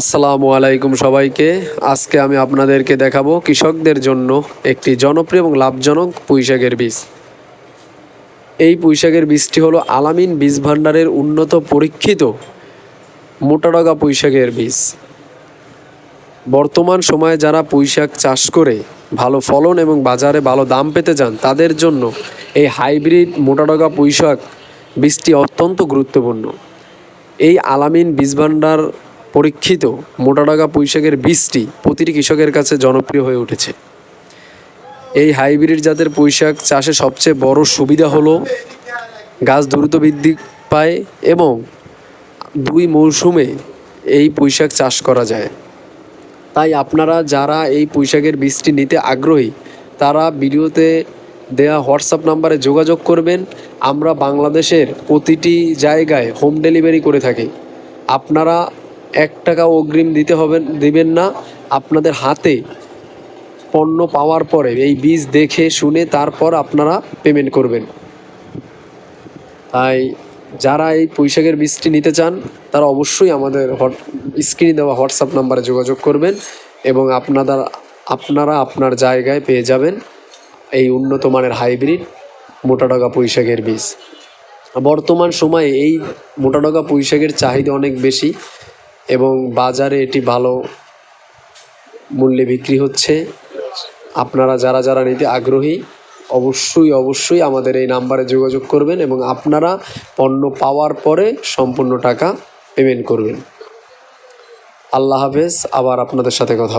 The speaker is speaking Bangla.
আসসালামু আলাইকুম সবাইকে। আজকে আমি আপনাদেরকে দেখাবো কৃষকদের জন্য একটি জনপ্রিয় এবং লাভজনক পুঁইশাকের বীজ। এই পুঁইশাকের বীজটি হলো আলামিন বীজ ভাণ্ডারের উন্নত পরীক্ষিত মোটাডগা পুঁইশাকের বীজ। বর্তমান সময়ে যারা পুঁইশাক চাষ করে ভালো ফলন এবং বাজারে ভালো দাম পেতে চান তাদের জন্য এই হাইব্রিড মোটাডগা পুঁইশাক বীজটি অত্যন্ত গুরুত্বপূর্ণ। এই আলামিন বীজ ভাণ্ডার পরীক্ষিত মোটাডগা পুঁইশাকের বীজটি প্রতিটি কৃষকের কাছে জনপ্রিয় হয়ে উঠেছে। এই হাইব্রিড জাতের পুঁইশাক চাষে সবচেয়ে বড় সুবিধা হলো গাছ দ্রুত বৃদ্ধি পায় এবং 2 মৌসুমে এই পুঁইশাক চাষ করা যায়। তাই আপনারা যারা এই পুঁইশাকের বীজটি নিতে আগ্রহী তারা ভিডিওতে দেওয়া হোয়াটসঅ্যাপ নাম্বারে যোগাযোগ করবেন। আমরা বাংলাদেশের প্রতিটি জায়গায় হোম ডেলিভারি করে থাকি। আপনারা 1 টাকা অগ্রিম দিবেন না। আপনাদের হাতে পণ্য পাওয়ার পরে এই বীজ দেখে শুনে তারপর আপনারা পেমেন্ট করবেন। তাই যারা এই পুঁইশাকের বীজটি নিতে চান তারা অবশ্যই আমাদের স্ক্রিনে দেওয়া হোয়াটসঅ্যাপ নাম্বারে যোগাযোগ করবেন এবং আপনারা আপনার জায়গায় পেয়ে যাবেন এই উন্নত মানের হাইব্রিড মোটাডগা পুঁইশাকের বীজ। বর্তমান সময়ে এই মোটাডগা পুঁইশাকের চাহিদা অনেক বেশি এবং বাজারে এটি ভালো মূল্যে বিক্রি হচ্ছে। আপনারা যারা নিতে আগ্রহী অবশ্যই আমাদের এই নাম্বারে যোগাযোগ করবেন এবং আপনারা পণ্য পাওয়ার পরে সম্পূর্ণ টাকা পেমেন্ট করবেন। আল্লাহ হাফেজ। আবার আপনাদের সাথে কথা